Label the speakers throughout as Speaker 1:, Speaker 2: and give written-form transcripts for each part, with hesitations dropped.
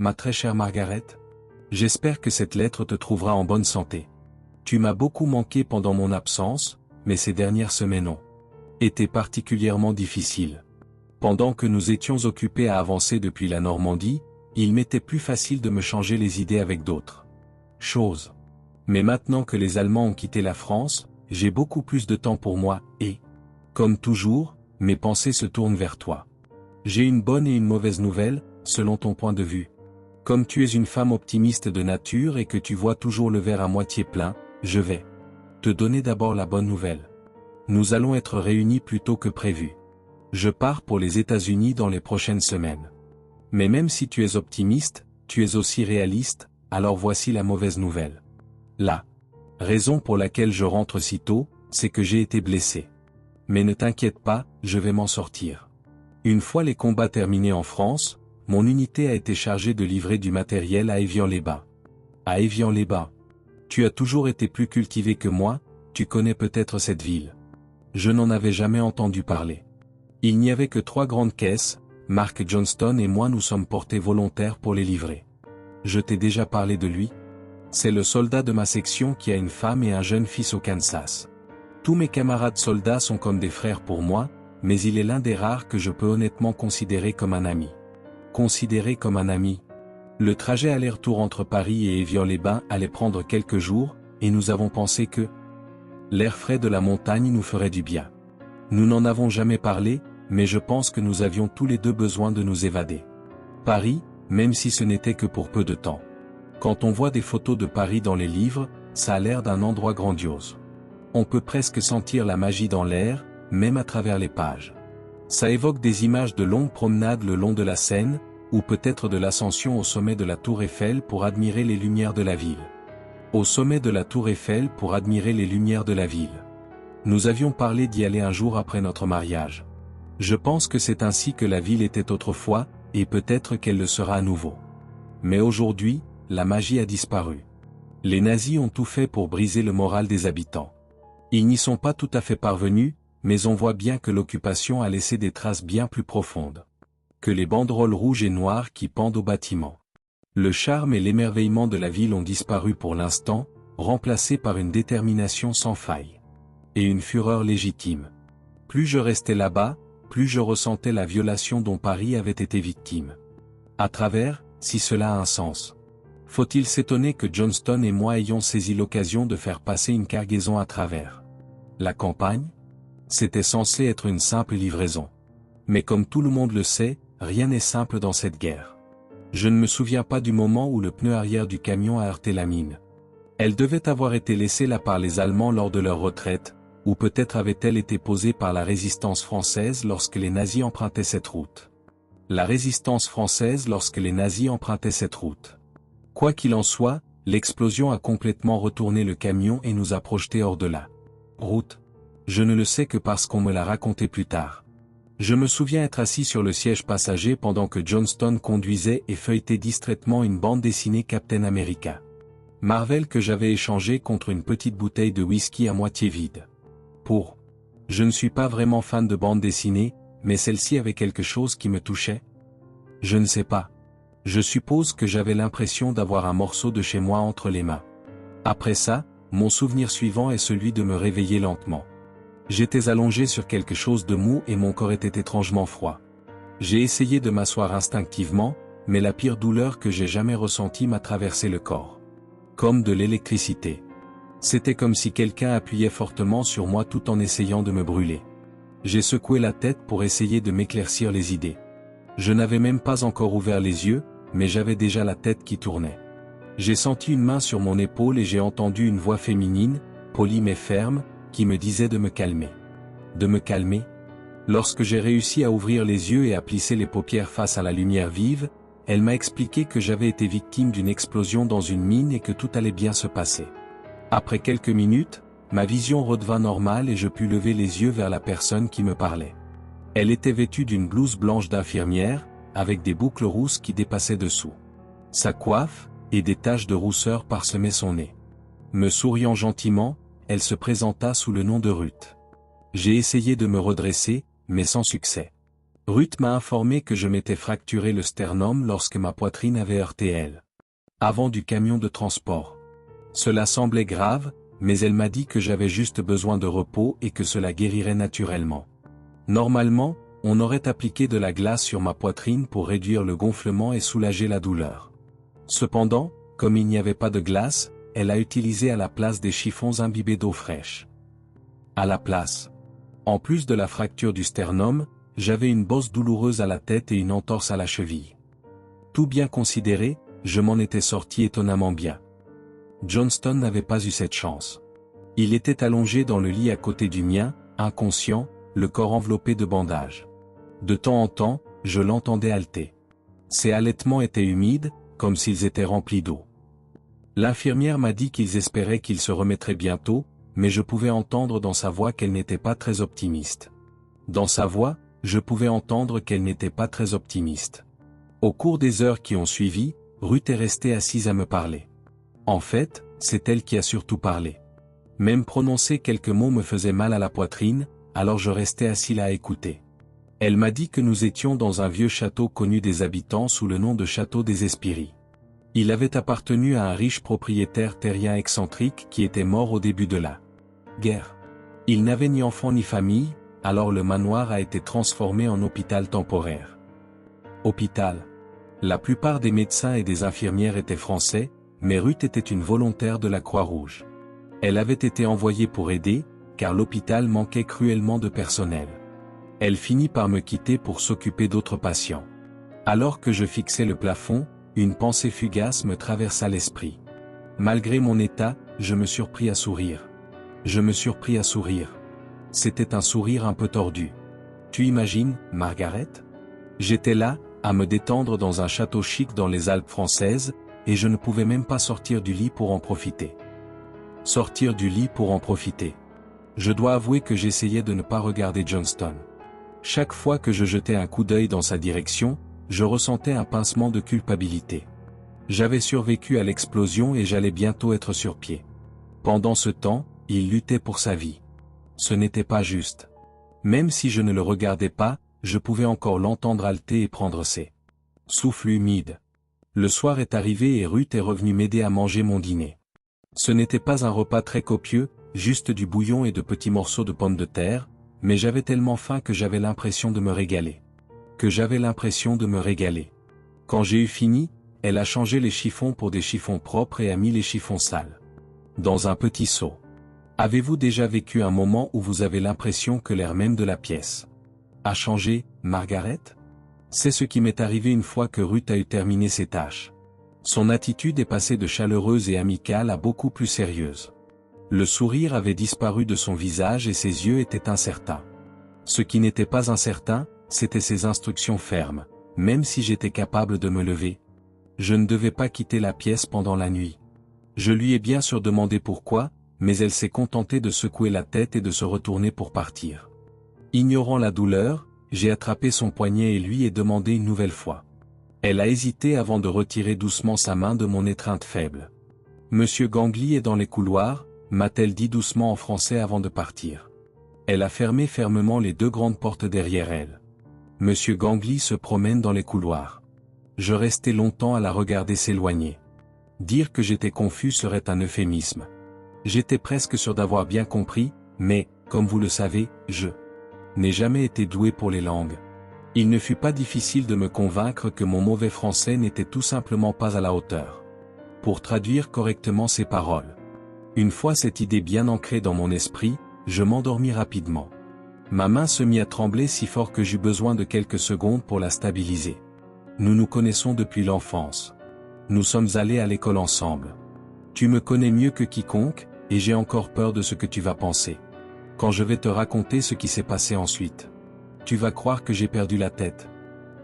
Speaker 1: Ma très chère Margaret. J'espère que cette lettre te trouvera en bonne santé. Tu m'as beaucoup manqué pendant mon absence, mais ces dernières semaines ont été particulièrement difficiles. Pendant que nous étions occupés à avancer depuis la Normandie, il m'était plus facile de me changer les idées avec d'autres choses. Mais maintenant que les Allemands ont quitté la France, j'ai beaucoup plus de temps pour moi, et, comme toujours, mes pensées se tournent vers toi. J'ai une bonne et une mauvaise nouvelle, selon ton point de vue. Comme tu es une femme optimiste de nature et que tu vois toujours le verre à moitié plein, je vais te donner d'abord la bonne nouvelle. Nous allons être réunis plus tôt que prévu. Je pars pour les États-Unis dans les prochaines semaines. Mais même si tu es optimiste, tu es aussi réaliste, alors voici la mauvaise nouvelle. La raison pour laquelle je rentre si tôt, c'est que j'ai été blessé. Mais ne t'inquiète pas, je vais m'en sortir. Une fois les combats terminés en France, mon unité a été chargée de livrer du matériel à Évian-les-Bains. À Évian-les-Bains. Tu as toujours été plus cultivé que moi, tu connais peut-être cette ville. Je n'en avais jamais entendu parler. Il n'y avait que 3 grandes caisses, Mark Johnston et moi nous sommes portés volontaires pour les livrer. Je t'ai déjà parlé de lui? C'est le soldat de ma section qui a une femme et un jeune fils au Kansas. Tous mes camarades soldats sont comme des frères pour moi, mais il est l'un des rares que je peux honnêtement considérer comme un ami. Considérer comme un ami. Le trajet aller-retour entre Paris et Évian-les-Bains allait prendre quelques jours, et nous avons pensé que l'air frais de la montagne nous ferait du bien. Nous n'en avons jamais parlé, mais je pense que nous avions tous les deux besoin de nous évader. Paris, même si ce n'était que pour peu de temps. Quand on voit des photos de Paris dans les livres, ça a l'air d'un endroit grandiose. On peut presque sentir la magie dans l'air, même à travers les pages. Ça évoque des images de longues promenades le long de la Seine, ou peut-être de l'ascension au sommet de la Tour Eiffel pour admirer les lumières de la ville. Au sommet de la Tour Eiffel pour admirer les lumières de la ville. Nous avions parlé d'y aller un jour après notre mariage. Je pense que c'est ainsi que la ville était autrefois, et peut-être qu'elle le sera à nouveau. Mais aujourd'hui, la magie a disparu. Les nazis ont tout fait pour briser le moral des habitants. Ils n'y sont pas tout à fait parvenus, mais on voit bien que l'occupation a laissé des traces bien plus profondes que les banderoles rouges et noires qui pendent aux bâtiments. Le charme et l'émerveillement de la ville ont disparu pour l'instant, remplacés par une détermination sans faille. Et une fureur légitime. Plus je restais là-bas, plus je ressentais la violation dont Paris avait été victime. À travers, si cela a un sens. Faut-il s'étonner que Johnston et moi ayons saisi l'occasion de faire passer une cargaison à travers la campagne? C'était censé être une simple livraison. Mais comme tout le monde le sait, rien n'est simple dans cette guerre. Je ne me souviens pas du moment où le pneu arrière du camion a heurté la mine. Elle devait avoir été laissée là par les Allemands lors de leur retraite, ou peut-être avait-elle été posée par la résistance française lorsque les nazis empruntaient cette route. La résistance française lorsque les nazis empruntaient cette route. Quoi qu'il en soit, l'explosion a complètement retourné le camion et nous a projetés hors de la route. Je ne le sais que parce qu'on me l'a raconté plus tard. Je me souviens être assis sur le siège passager pendant que Johnston conduisait et feuilletait distraitement une bande dessinée Captain America. Marvel que j'avais échangée contre une petite bouteille de whisky à moitié vide. Je ne suis pas vraiment fan de bande dessinée, mais celle-ci avait quelque chose qui me touchait. Je ne sais pas. Je suppose que j'avais l'impression d'avoir un morceau de chez moi entre les mains. Après ça, mon souvenir suivant est celui de me réveiller lentement. J'étais allongé sur quelque chose de mou et mon corps était étrangement froid. J'ai essayé de m'asseoir instinctivement, mais la pire douleur que j'ai jamais ressentie m'a traversé le corps. Comme de l'électricité. C'était comme si quelqu'un appuyait fortement sur moi tout en essayant de me brûler. J'ai secoué la tête pour essayer de m'éclaircir les idées. Je n'avais même pas encore ouvert les yeux, mais j'avais déjà la tête qui tournait. J'ai senti une main sur mon épaule et j'ai entendu une voix féminine, polie mais ferme, qui me disait de me calmer. De me calmer? Lorsque j'ai réussi à ouvrir les yeux et à plisser les paupières face à la lumière vive, elle m'a expliqué que j'avais été victime d'une explosion dans une mine et que tout allait bien se passer. Après quelques minutes, ma vision redevint normale et je pus lever les yeux vers la personne qui me parlait. Elle était vêtue d'une blouse blanche d'infirmière, avec des boucles rousses qui dépassaient dessous. Sa coiffe, et des taches de rousseur parsemaient son nez. Me souriant gentiment, elle se présenta sous le nom de Ruth. J'ai essayé de me redresser, mais sans succès. Ruth m'a informé que je m'étais fracturé le sternum lorsque ma poitrine avait heurté elle. Avant du camion de transport. Cela semblait grave, mais elle m'a dit que j'avais juste besoin de repos et que cela guérirait naturellement. Normalement, on aurait appliqué de la glace sur ma poitrine pour réduire le gonflement et soulager la douleur. Cependant, comme il n'y avait pas de glace, elle a utilisé à la place des chiffons imbibés d'eau fraîche. À la place. En plus de la fracture du sternum, j'avais une bosse douloureuse à la tête et une entorse à la cheville. Tout bien considéré, je m'en étais sorti étonnamment bien. Johnston n'avait pas eu cette chance. Il était allongé dans le lit à côté du mien, inconscient, le corps enveloppé de bandages. De temps en temps, je l'entendais halter. Ses halètements étaient humides, comme s'ils étaient remplis d'eau. L'infirmière m'a dit qu'ils espéraient qu'il se remettrait bientôt, mais je pouvais entendre dans sa voix qu'elle n'était pas très optimiste. Dans sa voix, je pouvais entendre qu'elle n'était pas très optimiste. Au cours des heures qui ont suivi, Ruth est restée assise à me parler. En fait, c'est elle qui a surtout parlé. Même prononcer quelques mots me faisait mal à la poitrine, alors je restais assis là à écouter. Elle m'a dit que nous étions dans un vieux château connu des habitants sous le nom de château des Espiries. Il avait appartenu à un riche propriétaire terrien excentrique qui était mort au début de la guerre. Il n'avait ni enfant ni famille, alors le manoir a été transformé en hôpital temporaire. Hôpital. La plupart des médecins et des infirmières étaient français, mais Ruth était une volontaire de la Croix-Rouge. Elle avait été envoyée pour aider, car l'hôpital manquait cruellement de personnel. Elle finit par me quitter pour s'occuper d'autres patients. Alors que je fixais le plafond, une pensée fugace me traversa l'esprit. Malgré mon état, je me surpris à sourire. Je me surpris à sourire. C'était un sourire un peu tordu. Tu imagines, Margaret? J'étais là, à me détendre dans un château chic dans les Alpes françaises, et je ne pouvais même pas sortir du lit pour en profiter. Sortir du lit pour en profiter. Je dois avouer que j'essayais de ne pas regarder Johnston. Chaque fois que je jetais un coup d'œil dans sa direction, je ressentais un pincement de culpabilité. J'avais survécu à l'explosion et j'allais bientôt être sur pied. Pendant ce temps, il luttait pour sa vie. Ce n'était pas juste. Même si je ne le regardais pas, je pouvais encore l'entendre halter et prendre ses souffles humides. Le soir est arrivé et Ruth est revenue m'aider à manger mon dîner. Ce n'était pas un repas très copieux, juste du bouillon et de petits morceaux de pommes de terre, mais j'avais tellement faim que j'avais l'impression de me régaler. Quand j'ai eu fini, elle a changé les chiffons pour des chiffons propres et a mis les chiffons sales dans un petit seau. Avez-vous déjà vécu un moment où vous avez l'impression que l'air même de la pièce a changé, Margaret? C'est ce qui m'est arrivé une fois que Ruth a eu terminé ses tâches. Son attitude est passée de chaleureuse et amicale à beaucoup plus sérieuse. Le sourire avait disparu de son visage et ses yeux étaient incertains. Ce qui n'était pas incertain, c'était ses instructions fermes, même si j'étais capable de me lever. Je ne devais pas quitter la pièce pendant la nuit. Je lui ai bien sûr demandé pourquoi, mais elle s'est contentée de secouer la tête et de se retourner pour partir. Ignorant la douleur, j'ai attrapé son poignet et lui ai demandé une nouvelle fois. Elle a hésité avant de retirer doucement sa main de mon étreinte faible. Monsieur Gangly est dans les couloirs, m'a-t-elle dit doucement en français avant de partir. Elle a fermé fermement les deux grandes portes derrière elle. Monsieur Gangly se promène dans les couloirs. Je restais longtemps à la regarder s'éloigner. Dire que j'étais confus serait un euphémisme. J'étais presque sûr d'avoir bien compris, mais, comme vous le savez, je n'ai jamais été doué pour les langues. Il ne fut pas difficile de me convaincre que mon mauvais français n'était tout simplement pas à la hauteur. Pour traduire correctement ces paroles. Une fois cette idée bien ancrée dans mon esprit, je m'endormis rapidement. Ma main se mit à trembler si fort que j'eus besoin de quelques secondes pour la stabiliser. Nous nous connaissons depuis l'enfance. Nous sommes allés à l'école ensemble. Tu me connais mieux que quiconque, et j'ai encore peur de ce que tu vas penser. Quand je vais te raconter ce qui s'est passé ensuite. Tu vas croire que j'ai perdu la tête.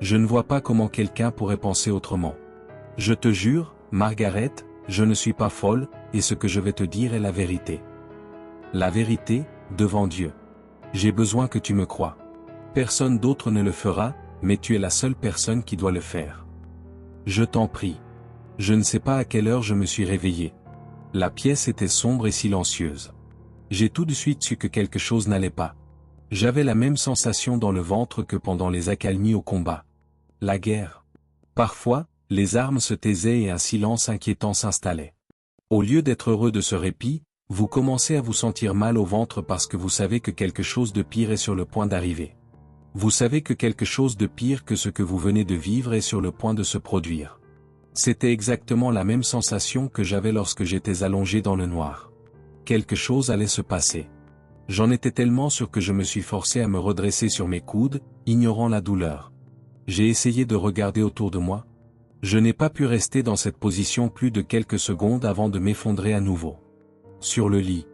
Speaker 1: Je ne vois pas comment quelqu'un pourrait penser autrement. Je te jure, Margaret, je ne suis pas folle, et ce que je vais te dire est la vérité. La vérité, devant Dieu. J'ai besoin que tu me croies. Personne d'autre ne le fera, mais tu es la seule personne qui doit le faire. Je t'en prie. Je ne sais pas à quelle heure je me suis réveillé. La pièce était sombre et silencieuse. J'ai tout de suite su que quelque chose n'allait pas. J'avais la même sensation dans le ventre que pendant les accalmies au combat. La guerre. Parfois, les armes se taisaient et un silence inquiétant s'installait. Au lieu d'être heureux de ce répit, vous commencez à vous sentir mal au ventre parce que vous savez que quelque chose de pire est sur le point d'arriver. Vous savez que quelque chose de pire que ce que vous venez de vivre est sur le point de se produire. C'était exactement la même sensation que j'avais lorsque j'étais allongé dans le noir. Quelque chose allait se passer. J'en étais tellement sûr que je me suis forcé à me redresser sur mes coudes, ignorant la douleur. J'ai essayé de regarder autour de moi. Je n'ai pas pu rester dans cette position plus de quelques secondes avant de m'effondrer à nouveau. Sur le lit.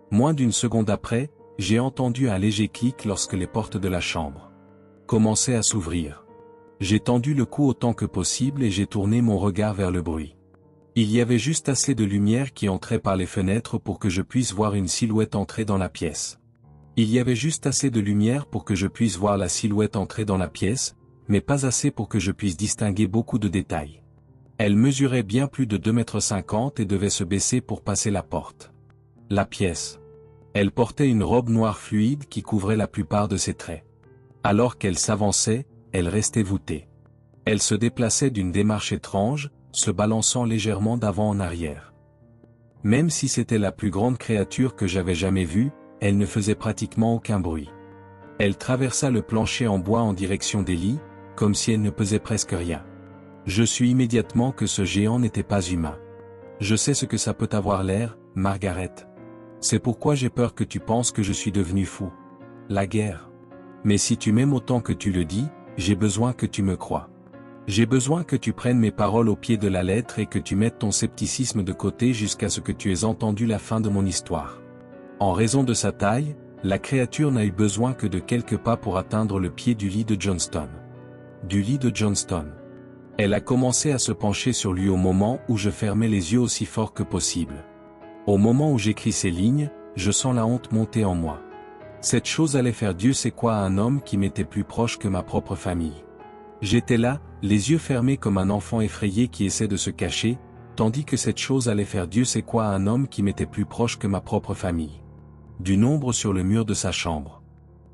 Speaker 1: Moins d'une seconde après, j'ai entendu un léger clic lorsque les portes de la chambre commençaient à s'ouvrir. J'ai tendu le cou autant que possible et j'ai tourné mon regard vers le bruit. Il y avait juste assez de lumière qui entrait par les fenêtres pour que je puisse voir une silhouette entrer dans la pièce. Il y avait juste assez de lumière pour que je puisse voir la silhouette entrer dans la pièce, mais pas assez pour que je puisse distinguer beaucoup de détails. Elle mesurait bien plus de 2,50 m et devait se baisser pour passer la porte. La pièce. Elle portait une robe noire fluide qui couvrait la plupart de ses traits. Alors qu'elle s'avançait, elle restait voûtée. Elle se déplaçait d'une démarche étrange, se balançant légèrement d'avant en arrière. Même si c'était la plus grande créature que j'avais jamais vue, elle ne faisait pratiquement aucun bruit. Elle traversa le plancher en bois en direction des lits, comme si elle ne pesait presque rien. Je sus immédiatement que ce géant n'était pas humain. Je sais ce que ça peut avoir l'air, Margaret. C'est pourquoi j'ai peur que tu penses que je suis devenu fou. La guerre. Mais si tu m'aimes autant que tu le dis, j'ai besoin que tu me croies. J'ai besoin que tu prennes mes paroles au pied de la lettre et que tu mettes ton scepticisme de côté jusqu'à ce que tu aies entendu la fin de mon histoire. En raison de sa taille, la créature n'a eu besoin que de quelques pas pour atteindre le pied du lit de Johnston. Du lit de Johnston. Elle a commencé à se pencher sur lui au moment où je fermais les yeux aussi fort que possible. Au moment où j'écris ces lignes, je sens la honte monter en moi. Cette chose allait faire Dieu sait quoi à un homme qui m'était plus proche que ma propre famille. J'étais là, les yeux fermés comme un enfant effrayé qui essaie de se cacher, tandis que cette chose allait faire Dieu sait quoi à un homme qui m'était plus proche que ma propre famille. Du nombre sur le mur de sa chambre.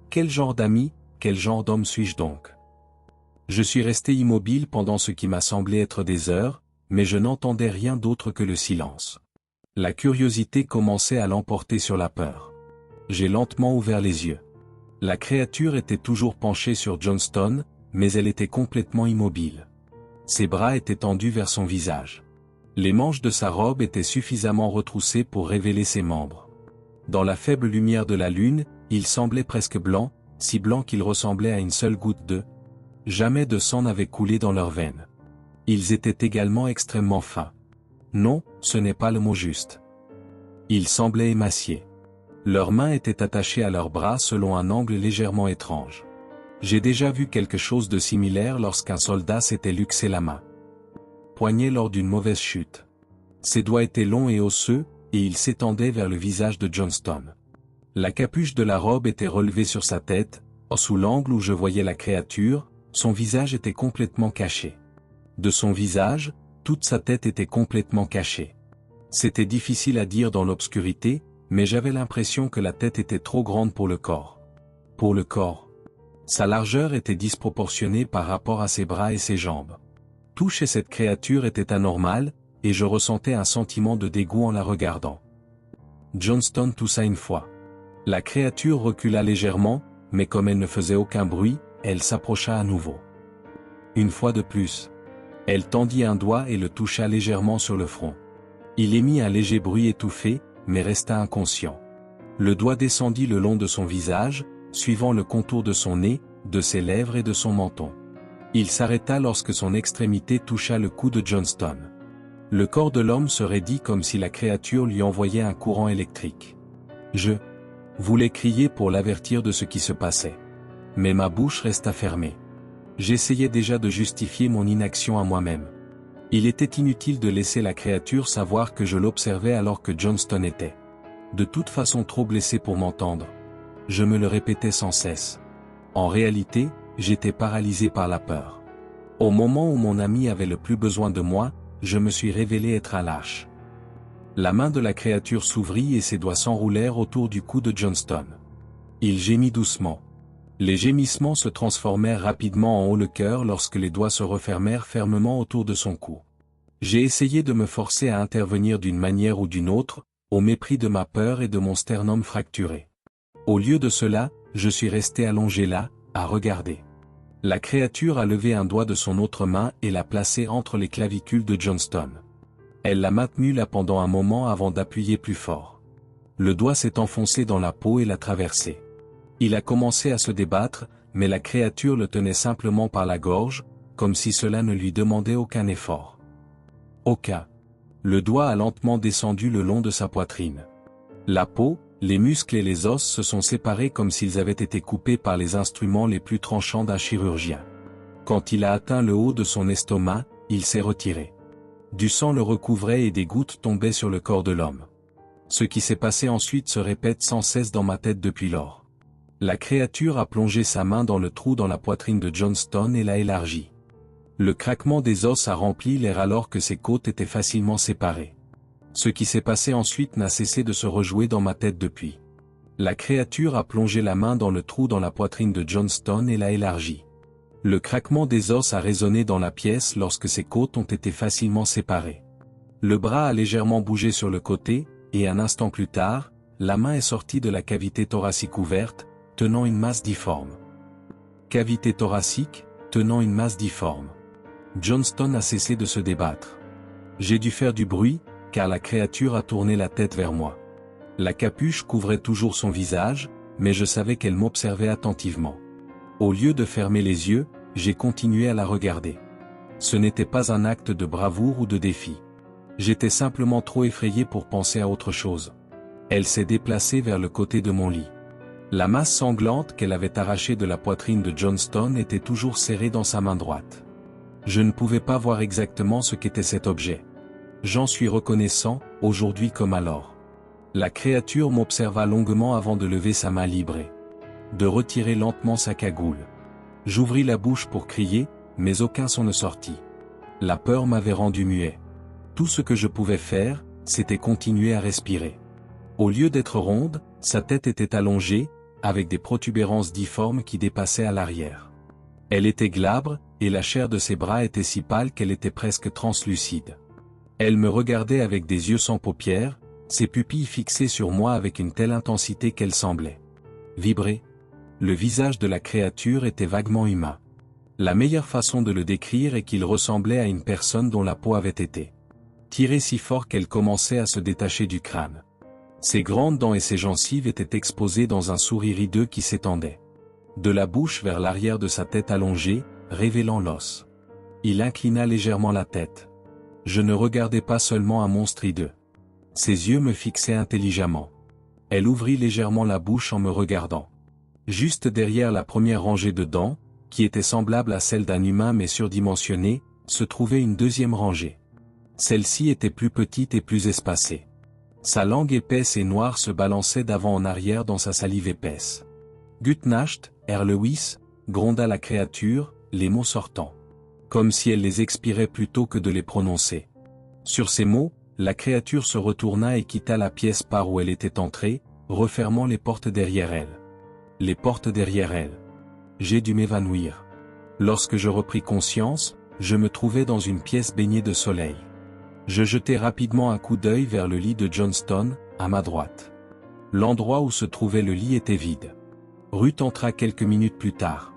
Speaker 1: Quel genre d'ami, quel genre d'homme suis-je donc? Je suis resté immobile pendant ce qui m'a semblé être des heures, mais je n'entendais rien d'autre que le silence. La curiosité commençait à l'emporter sur la peur. J'ai lentement ouvert les yeux. La créature était toujours penchée sur Johnston, mais elle était complètement immobile. Ses bras étaient tendus vers son visage. Les manches de sa robe étaient suffisamment retroussées pour révéler ses membres. Dans la faible lumière de la lune, il semblait presque blanc, si blanc qu'il ressemblait à une seule goutte d'eau. Jamais de sang n'avait coulé dans leurs veines. Ils étaient également extrêmement fins. Non, ce n'est pas le mot juste. Ils semblaient émaciés. Leurs mains étaient attachées à leurs bras selon un angle légèrement étrange. J'ai déjà vu quelque chose de similaire lorsqu'un soldat s'était luxé la main. Poignet lors d'une mauvaise chute. Ses doigts étaient longs et osseux, et ils s'étendaient vers le visage de Johnston. La capuche de la robe était relevée sur sa tête, sous l'angle où je voyais la créature, son visage était complètement caché. De son visage, toute sa tête était complètement cachée. C'était difficile à dire dans l'obscurité, mais j'avais l'impression que la tête était trop grande pour le corps. Pour le corps. Sa largeur était disproportionnée par rapport à ses bras et ses jambes. Tout chez cette créature était anormal, et je ressentais un sentiment de dégoût en la regardant. Johnston toussa une fois. La créature recula légèrement, mais comme elle ne faisait aucun bruit, elle s'approcha à nouveau. Une fois de plus. Elle tendit un doigt et le toucha légèrement sur le front. Il émit un léger bruit étouffé, mais resta inconscient. Le doigt descendit le long de son visage, suivant le contour de son nez, de ses lèvres et de son menton. Il s'arrêta lorsque son extrémité toucha le cou de Johnston. Le corps de l'homme se raidit comme si la créature lui envoyait un courant électrique. Je voulais crier pour l'avertir de ce qui se passait. Mais ma bouche resta fermée. J'essayais déjà de justifier mon inaction à moi-même. Il était inutile de laisser la créature savoir que je l'observais alors que Johnston était de toute façon trop blessé pour m'entendre. Je me le répétais sans cesse. En réalité, j'étais paralysé par la peur. Au moment où mon ami avait le plus besoin de moi, je me suis révélé être un lâche. La main de la créature s'ouvrit et ses doigts s'enroulèrent autour du cou de Johnston. Il gémit doucement. Les gémissements se transformèrent rapidement en haut le cœur lorsque les doigts se refermèrent fermement autour de son cou. J'ai essayé de me forcer à intervenir d'une manière ou d'une autre, au mépris de ma peur et de mon sternum fracturé. Au lieu de cela, je suis resté allongé là, à regarder. La créature a levé un doigt de son autre main et l'a placé entre les clavicules de Johnston. Elle l'a maintenu là pendant un moment avant d'appuyer plus fort. Le doigt s'est enfoncé dans la peau et l'a traversé. Il a commencé à se débattre, mais la créature le tenait simplement par la gorge, comme si cela ne lui demandait aucun effort. Aucun. Le doigt a lentement descendu le long de sa poitrine. La peau, les muscles et les os se sont séparés comme s'ils avaient été coupés par les instruments les plus tranchants d'un chirurgien. Quand il a atteint le haut de son estomac, il s'est retiré. Du sang le recouvrait et des gouttes tombaient sur le corps de l'homme. Ce qui s'est passé ensuite se répète sans cesse dans ma tête depuis lors. La créature a plongé sa main dans le trou dans la poitrine de Johnston et l'a élargi. Le craquement des os a rempli l'air alors que ses côtes étaient facilement séparées. Ce qui s'est passé ensuite n'a cessé de se rejouer dans ma tête depuis. La créature a plongé la main dans le trou dans la poitrine de Johnston et l'a élargi. Le craquement des os a résonné dans la pièce lorsque ses côtes ont été facilement séparées. Le bras a légèrement bougé sur le côté, et un instant plus tard, la main est sortie de la cavité thoracique ouverte, tenant une masse difforme. Cavité thoracique, tenant une masse difforme. Johnston a cessé de se débattre. J'ai dû faire du bruit, car la créature a tourné la tête vers moi. La capuche couvrait toujours son visage, mais je savais qu'elle m'observait attentivement. Au lieu de fermer les yeux, j'ai continué à la regarder. Ce n'était pas un acte de bravoure ou de défi. J'étais simplement trop effrayé pour penser à autre chose. Elle s'est déplacée vers le côté de mon lit. La masse sanglante qu'elle avait arrachée de la poitrine de Johnston était toujours serrée dans sa main droite. Je ne pouvais pas voir exactement ce qu'était cet objet. J'en suis reconnaissant, aujourd'hui comme alors. La créature m'observa longuement avant de lever sa main libre et de retirer lentement sa cagoule. J'ouvris la bouche pour crier, mais aucun son ne sortit. La peur m'avait rendu muet. Tout ce que je pouvais faire, c'était continuer à respirer. Au lieu d'être ronde, sa tête était allongée, avec des protubérances difformes qui dépassaient à l'arrière. Elle était glabre, et la chair de ses bras était si pâle qu'elle était presque translucide. Elle me regardait avec des yeux sans paupières, ses pupilles fixées sur moi avec une telle intensité qu'elle semblait vibrer. Le visage de la créature était vaguement humain. La meilleure façon de le décrire est qu'il ressemblait à une personne dont la peau avait été tirée si fort qu'elle commençait à se détacher du crâne. Ses grandes dents et ses gencives étaient exposées dans un sourire hideux qui s'étendait de la bouche vers l'arrière de sa tête allongée, révélant l'os. Il inclina légèrement la tête. Je ne regardais pas seulement un monstre hideux. Ses yeux me fixaient intelligemment. Elle ouvrit légèrement la bouche en me regardant. Juste derrière la première rangée de dents, qui était semblable à celle d'un humain mais surdimensionné, se trouvait une deuxième rangée. Celle-ci était plus petite et plus espacée. Sa langue épaisse et noire se balançait d'avant en arrière dans sa salive épaisse. Gute Nacht, Herr Lewis, gronda la créature, les mots sortant. Comme si elle les expirait plutôt que de les prononcer. Sur ces mots, la créature se retourna et quitta la pièce par où elle était entrée, refermant les portes derrière elle. Les portes derrière elle. J'ai dû m'évanouir. Lorsque je repris conscience, je me trouvais dans une pièce baignée de soleil. Je jetai rapidement un coup d'œil vers le lit de Johnston, à ma droite. L'endroit où se trouvait le lit était vide. Ruth entra quelques minutes plus tard.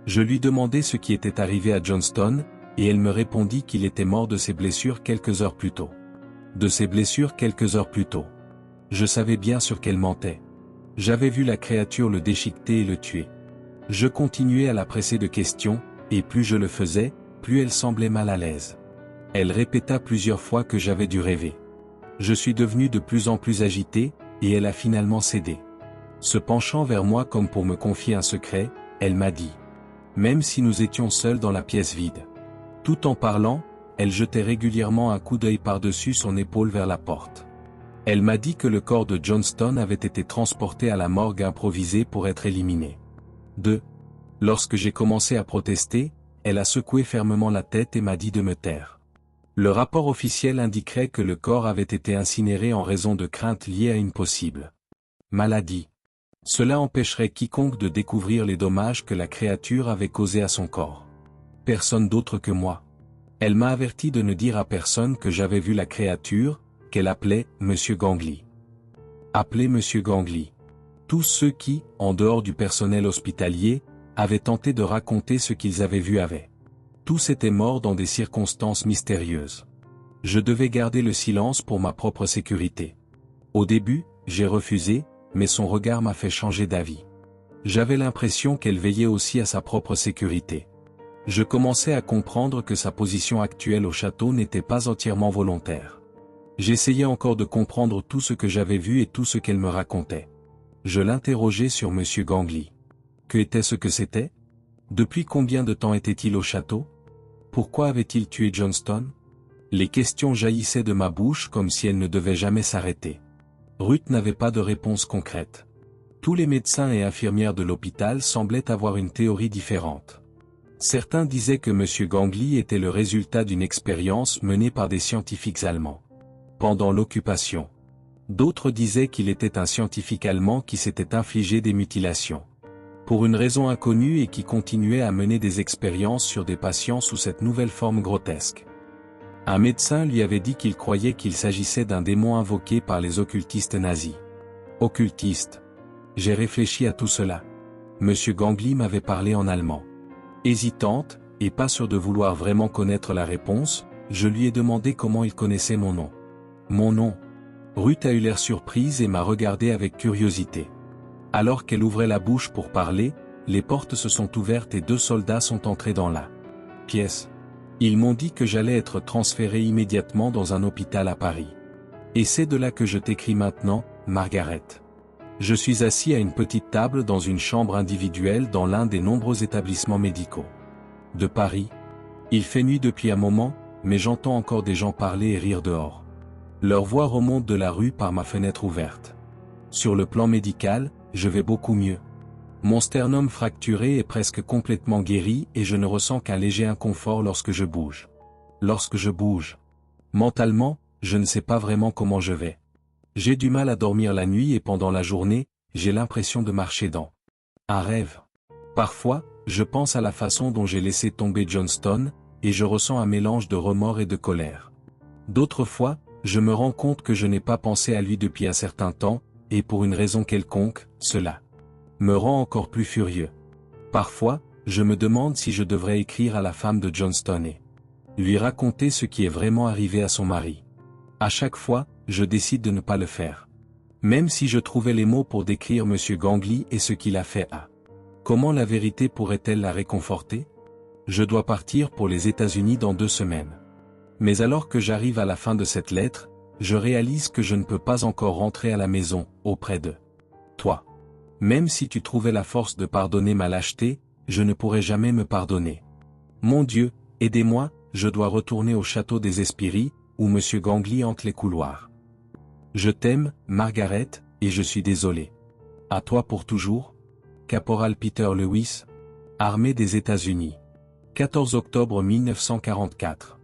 Speaker 1: Je lui demandai ce qui était arrivé à Johnston, et elle me répondit qu'il était mort de ses blessures quelques heures plus tôt. De ses blessures quelques heures plus tôt. Je savais bien sur qu'elle mentait. J'avais vu la créature le déchiqueter et le tuer. Je continuais à la presser de questions, et plus je le faisais, plus elle semblait mal à l'aise. Elle répéta plusieurs fois que j'avais dû rêver. Je suis devenu de plus en plus agité, et elle a finalement cédé. Se penchant vers moi comme pour me confier un secret, elle m'a dit. Même si nous étions seuls dans la pièce vide. Tout en parlant, elle jetait régulièrement un coup d'œil par-dessus son épaule vers la porte. Elle m'a dit que le corps de Johnston avait été transporté à la morgue improvisée pour être éliminé. 2. Lorsque j'ai commencé à protester, elle a secoué fermement la tête et m'a dit de me taire. Le rapport officiel indiquerait que le corps avait été incinéré en raison de craintes liées à une possible maladie. Cela empêcherait quiconque de découvrir les dommages que la créature avait causés à son corps. Personne d'autre que moi. Elle m'a averti de ne dire à personne que j'avais vu la créature, qu'elle appelait Monsieur Gangly. Appelez Monsieur Gangly. Tous ceux qui, en dehors du personnel hospitalier, avaient tenté de raconter ce qu'ils avaient vu avaient. Tous étaient morts dans des circonstances mystérieuses. Je devais garder le silence pour ma propre sécurité. Au début, j'ai refusé, mais son regard m'a fait changer d'avis. J'avais l'impression qu'elle veillait aussi à sa propre sécurité. Je commençais à comprendre que sa position actuelle au château n'était pas entièrement volontaire. J'essayais encore de comprendre tout ce que j'avais vu et tout ce qu'elle me racontait. Je l'interrogeais sur Monsieur Gangly. Que était-ce que c'était? Depuis combien de temps était-il au château? Pourquoi avait-il tué Johnston? Les questions jaillissaient de ma bouche comme si elles ne devaient jamais s'arrêter. Ruth n'avait pas de réponse concrète. Tous les médecins et infirmières de l'hôpital semblaient avoir une théorie différente. Certains disaient que M. Gangly était le résultat d'une expérience menée par des scientifiques allemands pendant l'occupation. D'autres disaient qu'il était un scientifique allemand qui s'était infligé des mutilations. Pour une raison inconnue et qui continuait à mener des expériences sur des patients sous cette nouvelle forme grotesque. Un médecin lui avait dit qu'il croyait qu'il s'agissait d'un démon invoqué par les occultistes nazis. Occultistes. J'ai réfléchi à tout cela. Monsieur Gangly m'avait parlé en allemand. Hésitante, et pas sûre de vouloir vraiment connaître la réponse, je lui ai demandé comment il connaissait mon nom. Mon nom. Ruth a eu l'air surprise et m'a regardé avec curiosité. Alors qu'elle ouvrait la bouche pour parler, les portes se sont ouvertes et 2 soldats sont entrés dans la pièce. Ils m'ont dit que j'allais être transféré immédiatement dans un hôpital à Paris. Et c'est de là que je t'écris maintenant, Margaret. Je suis assis à une petite table dans une chambre individuelle dans l'un des nombreux établissements médicaux de Paris. Il fait nuit depuis un moment, mais j'entends encore des gens parler et rire dehors. Leur voix remonte de la rue par ma fenêtre ouverte. Sur le plan médical, je vais beaucoup mieux. Mon sternum fracturé est presque complètement guéri et je ne ressens qu'un léger inconfort lorsque je bouge. Lorsque je bouge. Mentalement, je ne sais pas vraiment comment je vais. J'ai du mal à dormir la nuit et pendant la journée, j'ai l'impression de marcher dans un rêve. Parfois, je pense à la façon dont j'ai laissé tomber Johnston, et je ressens un mélange de remords et de colère. D'autres fois, je me rends compte que je n'ai pas pensé à lui depuis un certain temps, et pour une raison quelconque, cela me rend encore plus furieux. Parfois, je me demande si je devrais écrire à la femme de Johnston et lui raconter ce qui est vraiment arrivé à son mari. À chaque fois, je décide de ne pas le faire. Même si je trouvais les mots pour décrire M. Gangly et ce qu'il a fait à. Comment la vérité pourrait-elle la réconforter? Je dois partir pour les États-Unis dans 2 semaines. Mais alors que j'arrive à la fin de cette lettre, je réalise que je ne peux pas encore rentrer à la maison, auprès de toi. Même si tu trouvais la force de pardonner ma lâcheté, je ne pourrai jamais me pardonner. Mon Dieu, aidez-moi, je dois retourner au château des Espéries, où M. Gangly hante les couloirs. Je t'aime, Margaret, et je suis désolé. À toi pour toujours. Caporal Peter Lewis, Armée des États-Unis. 14 octobre 1944.